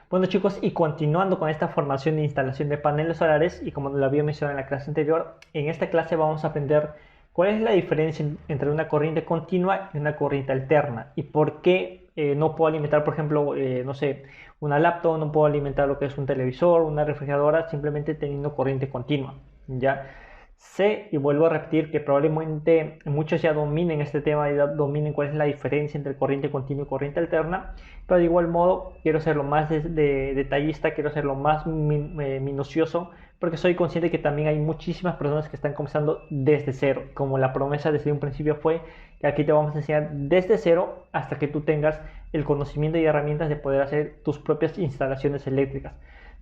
Bueno chicos, y continuando con esta formación de instalación de paneles solares, y como lo había mencionado en la clase anterior, en esta clase vamos a aprender cuál es la diferencia entre una corriente continua y una corriente alterna, y por qué no puedo alimentar, por ejemplo, no sé, una laptop, no puedo alimentar lo que es un televisor, una refrigeradora, simplemente teniendo corriente continua, ¿ya? Sé y vuelvo a repetir que probablemente muchos ya dominen este tema y ya dominen cuál es la diferencia entre corriente continua y corriente alterna, pero de igual modo quiero ser lo más detallista, quiero ser lo más minucioso, porque soy consciente que también hay muchísimas personas que están comenzando desde cero, como la promesa desde un principio fue que aquí te vamos a enseñar desde cero hasta que tú tengas el conocimiento y herramientas de poder hacer tus propias instalaciones eléctricas,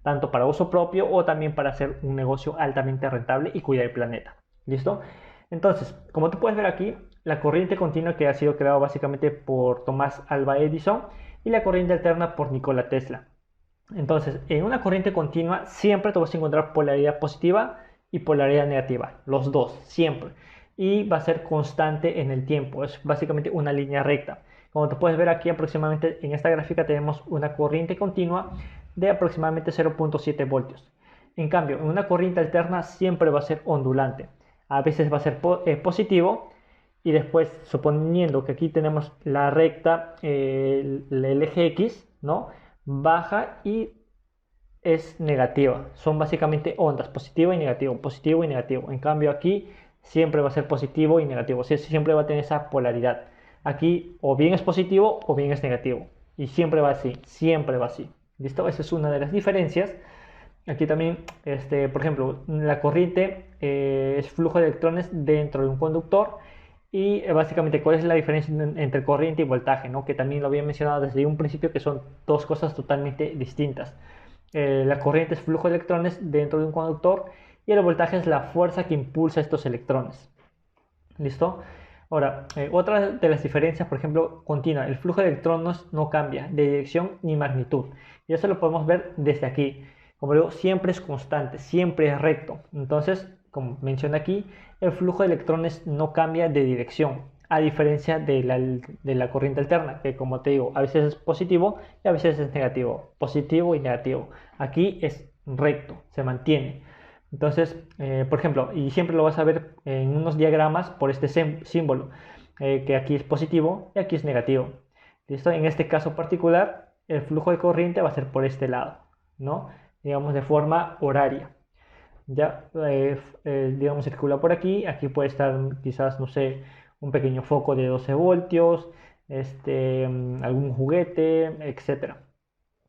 tanto para uso propio o también para hacer un negocio altamente rentable y cuidar el planeta. ¿Listo? Entonces, como tú puedes ver aquí, la corriente continua que ha sido creada básicamente por Tomás Alva Edison y la corriente alterna por Nikola Tesla. Entonces, en una corriente continua siempre te vas a encontrar polaridad positiva y polaridad negativa, los dos, siempre. Y va a ser constante en el tiempo, es básicamente una línea recta. Como te puedes ver aquí aproximadamente en esta gráfica tenemos una corriente continua de aproximadamente 0.7 voltios. En cambio, en una corriente alterna siempre va a ser ondulante. A veces va a ser positivo y después, suponiendo que aquí tenemos la recta, el eje X, ¿no? Baja y es negativa. Son básicamente ondas, positivo y negativo, positivo y negativo. En cambio aquí siempre va a ser positivo y negativo. Siempre va a tener esa polaridad. Aquí o bien es positivo o bien es negativo. Y siempre va así, siempre va así. ¿Listo? Esa es una de las diferencias. Aquí también, por ejemplo, la corriente es flujo de electrones dentro de un conductor y básicamente cuál es la diferencia entre corriente y voltaje, ¿no? Que también lo había mencionado desde un principio que son dos cosas totalmente distintas. La corriente es flujo de electrones dentro de un conductor y el voltaje es la fuerza que impulsa estos electrones. ¿Listo? Ahora, otra de las diferencias, por ejemplo, continua, el flujo de electrones no cambia de dirección ni magnitud. Y eso lo podemos ver desde aquí. Como digo, siempre es constante, siempre es recto. Entonces, como menciona aquí, el flujo de electrones no cambia de dirección, a diferencia de la corriente alterna, que como te digo, a veces es positivo y a veces es negativo. Positivo y negativo. Aquí es recto, se mantiene. Entonces, por ejemplo, y siempre lo vas a ver en unos diagramas por este símbolo, que aquí es positivo y aquí es negativo. ¿Listo? En este caso particular, el flujo de corriente va a ser por este lado, ¿no? Digamos de forma horaria. Ya, digamos, circula por aquí, aquí puede estar quizás, no sé, un pequeño foco de 12 voltios, algún juguete, etcétera.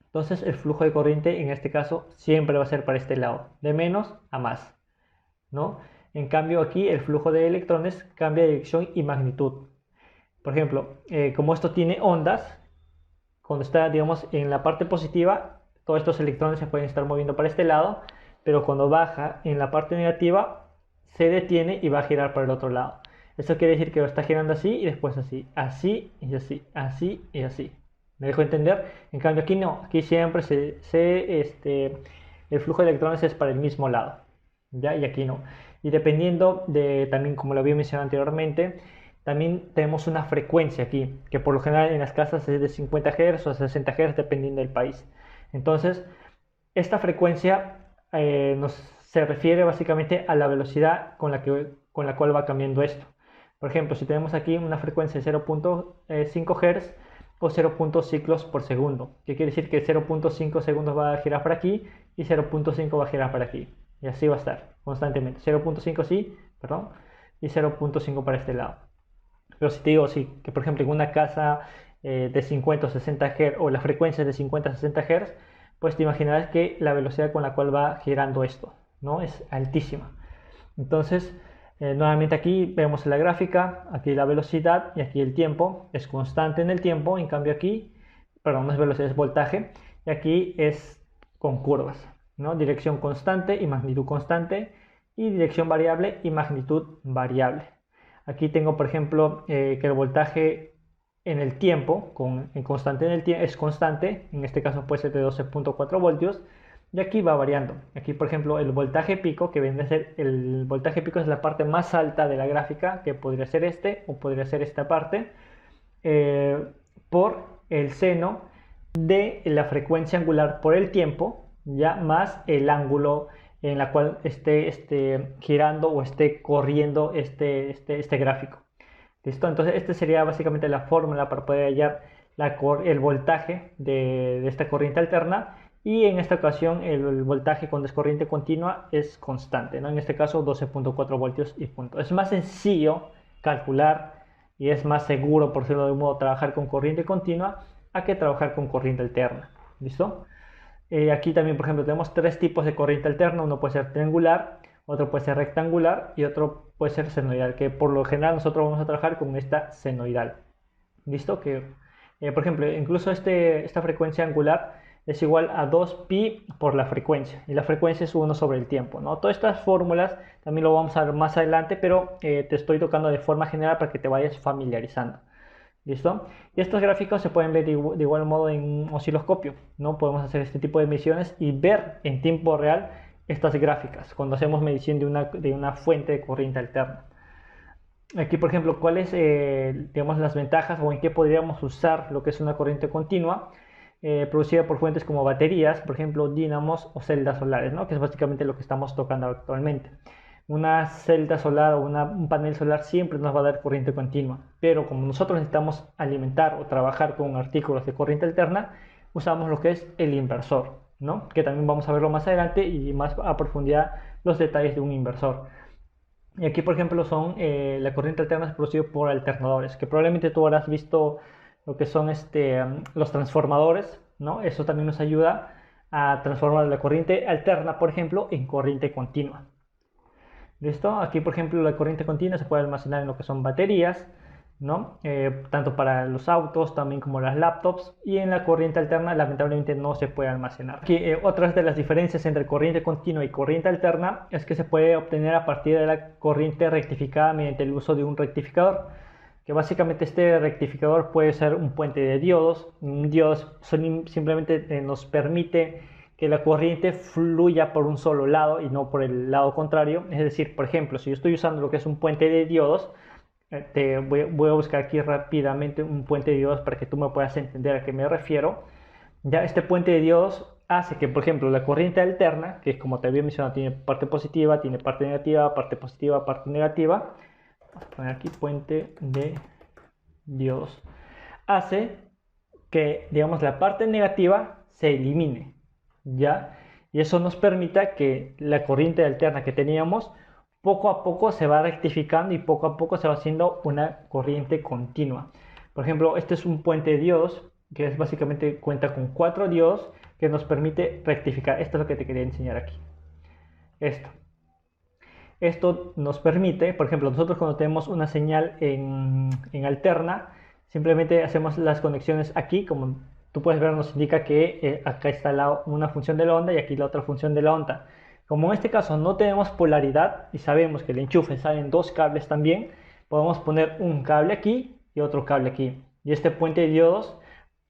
Entonces el flujo de corriente en este caso siempre va a ser para este lado, de menos a más, ¿no? En cambio aquí el flujo de electrones cambia de dirección y magnitud. Por ejemplo, como esto tiene ondas, cuando está, digamos, en la parte positiva, todos estos electrones se pueden estar moviendo para este lado, pero cuando baja en la parte negativa, se detiene y va a girar para el otro lado. Esto quiere decir que lo está girando así y después así, así y así, así y así. ¿Me dejo entender? En cambio aquí no, aquí siempre el flujo de electrones es para el mismo lado, ¿ya? Y aquí no. Y dependiendo de, también como lo había mencionado anteriormente, también tenemos una frecuencia aquí, que por lo general en las casas es de 50 Hz o 60 Hz dependiendo del país. Entonces, esta frecuencia se refiere básicamente a la velocidad con la cual va cambiando esto. Por ejemplo, si tenemos aquí una frecuencia de 0.5 Hz o 0.5 ciclos por segundo, que quiere decir que 0.5 segundos va a girar para aquí y 0.5 va a girar para aquí. Y así va a estar constantemente. 0.5 sí, perdón, y 0.5 para este lado. Pero si te digo, sí, que por ejemplo en una casa de 50 o 60 Hz o la frecuencia es de 50 a 60 Hz, pues te imaginarás que la velocidad con la cual va girando esto, ¿no? Es altísima. Entonces, nuevamente aquí vemos la gráfica, aquí la velocidad y aquí el tiempo, es constante en el tiempo, en cambio aquí, perdón, no es velocidad, es voltaje, y aquí es con curvas, ¿no? Dirección constante y magnitud constante, y dirección variable y magnitud variable. Aquí tengo, por ejemplo, que el voltaje en el tiempo, en constante en el tiempo, es constante, en este caso puede ser de 12.4 voltios, y aquí va variando. Aquí, por ejemplo, el voltaje pico, que viene a ser el voltaje pico es la parte más alta de la gráfica, que podría ser este o podría ser esta parte, eh, por el seno de la frecuencia angular por el tiempo, ya más el ángulo en la cual esté girando o esté corriendo este gráfico. ¿Listo? Entonces, esta sería básicamente la fórmula para poder hallar el voltaje de esta corriente alterna. Y en esta ocasión el voltaje cuando es corriente continua es constante, ¿no? En este caso 12.4 voltios y punto. Es más sencillo calcular y es más seguro, por decirlo de un modo, trabajar con corriente continua a que trabajar con corriente alterna. ¿Listo? Aquí también, por ejemplo, tenemos tres tipos de corriente alterna. Uno puede ser triangular, otro puede ser rectangular y otro puede ser senoidal, que por lo general nosotros vamos a trabajar con esta senoidal. ¿Listo? Que, por ejemplo, incluso esta frecuencia angular es igual a 2pi por la frecuencia, y la frecuencia es 1 sobre el tiempo, ¿no? Todas estas fórmulas también lo vamos a ver más adelante, pero te estoy tocando de forma general para que te vayas familiarizando. ¿Listo? Y estos gráficos se pueden ver de igual modo en un osciloscopio, ¿no? Podemos hacer este tipo de mediciones y ver en tiempo real estas gráficas cuando hacemos medición de una fuente de corriente alterna. Aquí, por ejemplo, ¿cuáles digamos, las ventajas o en qué podríamos usar lo que es una corriente continua producida por fuentes como baterías, por ejemplo, dínamos o celdas solares, ¿no? Que es básicamente lo que estamos tocando actualmente. Una celda solar o un panel solar siempre nos va a dar corriente continua, pero como nosotros necesitamos alimentar o trabajar con artículos de corriente alterna, usamos lo que es el inversor, ¿no? Que también vamos a verlo más adelante y más a profundidad los detalles de un inversor. Y aquí, por ejemplo, son la corriente alterna es producida por alternadores, que probablemente tú habrás visto lo que son los transformadores, ¿no? Eso también nos ayuda a transformar la corriente alterna, por ejemplo, en corriente continua. ¿Listo? Aquí, por ejemplo, la corriente continua se puede almacenar en lo que son baterías, ¿no? Tanto para los autos también como las laptops, y en la corriente alterna lamentablemente no se puede almacenar. Aquí, otras de las diferencias entre corriente continua y corriente alterna es que se puede obtener a partir de la corriente rectificada mediante el uso de un rectificador, que básicamente este rectificador puede ser un puente de diodos. Un diodo simplemente nos permite que la corriente fluya por un solo lado y no por el lado contrario. Es decir, por ejemplo, si yo estoy usando lo que es un puente de diodos, voy a buscar aquí rápidamente un puente de diodos para que tú me puedas entender a qué me refiero. Ya este puente de diodos hace que, por ejemplo, la corriente alterna, que es como te había mencionado, tiene parte positiva, tiene parte negativa, parte positiva, parte negativa. Vamos a poner aquí puente de diodos. Hace que, digamos, la parte negativa se elimine, ¿ya? Y eso nos permita que la corriente alterna que teníamos poco a poco se va rectificando y poco a poco se va haciendo una corriente continua. Por ejemplo, este es un puente de diodos que es básicamente cuenta con 4 diodos que nos permite rectificar. Esto es lo que te quería enseñar aquí. Esto nos permite, por ejemplo, nosotros cuando tenemos una señal en alterna, simplemente hacemos las conexiones aquí, como tú puedes ver, nos indica que acá está una función de la onda y aquí la otra función de la onda. Como en este caso no tenemos polaridad y sabemos que el enchufe salen dos cables también, podemos poner un cable aquí y otro cable aquí. Y este puente de diodos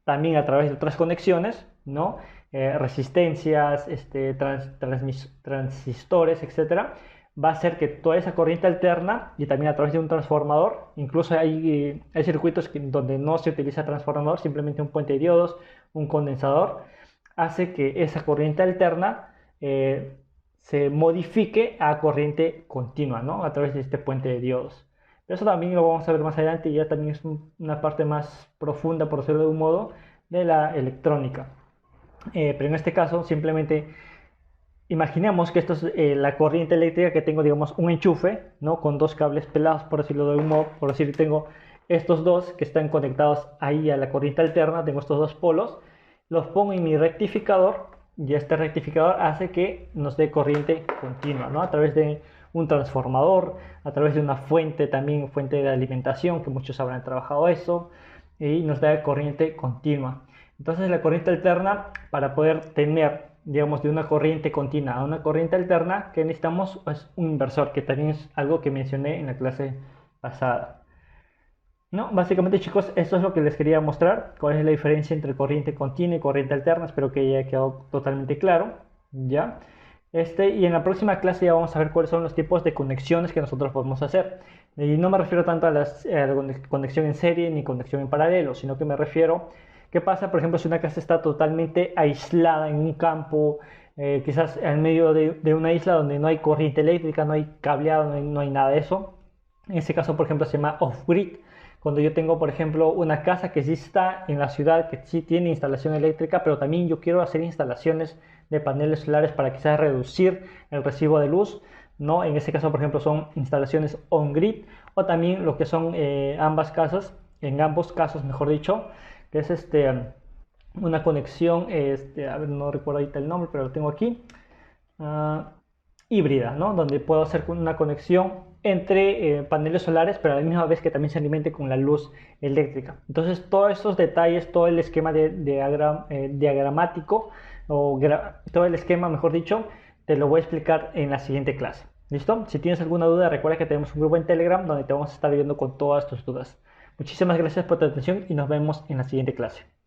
también a través de otras conexiones, ¿no? Resistencias, transistores, etcétera, va a hacer que toda esa corriente alterna y también a través de un transformador, incluso hay circuitos donde no se utiliza transformador, simplemente un puente de diodos, un condensador, hace que esa corriente alterna se modifique a corriente continua, ¿no? A través de este puente de diodos. Pero eso también lo vamos a ver más adelante y ya también es una parte más profunda, por decirlo de un modo, de la electrónica. Pero en este caso simplemente imaginemos que esto es la corriente eléctrica que tengo, digamos, un enchufe, ¿no? Con dos cables pelados, por decirlo de un modo, por decir, tengo estos dos que están conectados ahí a la corriente alterna, tengo estos dos polos, los pongo en mi rectificador y este rectificador hace que nos dé corriente continua, ¿no? A través de un transformador, a través de una fuente, también fuente de alimentación, que muchos habrán trabajado eso, y nos da corriente continua. Entonces la corriente alterna, para poder tener, digamos, de una corriente continua a una corriente alterna, que necesitamos es un inversor, que también es algo que mencioné en la clase pasada. No, básicamente, chicos, esto es lo que les quería mostrar, cuál es la diferencia entre corriente continua y corriente alterna. Espero que haya quedado totalmente claro, ¿ya? Y en la próxima clase ya vamos a ver cuáles son los tipos de conexiones que nosotros podemos hacer. Y no me refiero tanto a la conexión en serie ni conexión en paralelo, sino que me refiero ¿Qué pasa, por ejemplo, si una casa está totalmente aislada en un campo, quizás en medio de una isla donde no hay corriente eléctrica, no hay cableado, no hay nada de eso? En ese caso, por ejemplo, se llama off-grid. Cuando yo tengo, por ejemplo, una casa que sí está en la ciudad, que sí tiene instalación eléctrica, pero también yo quiero hacer instalaciones de paneles solares para quizás reducir el recibo de luz, ¿no? En ese caso, por ejemplo, son instalaciones on-grid, o también lo que son en ambos casos, mejor dicho, que es una conexión, a ver, no recuerdo ahorita el nombre, pero lo tengo aquí, ah, híbrida, ¿no? Donde puedo hacer una conexión entre paneles solares, pero a la misma vez que también se alimente con la luz eléctrica. Entonces, todos estos detalles, todo el esquema diagramático, todo el esquema, mejor dicho, te lo voy a explicar en la siguiente clase. ¿Listo? Si tienes alguna duda, recuerda que tenemos un grupo en Telegram donde te vamos a estar ayudando con todas tus dudas. Muchísimas gracias por tu atención y nos vemos en la siguiente clase.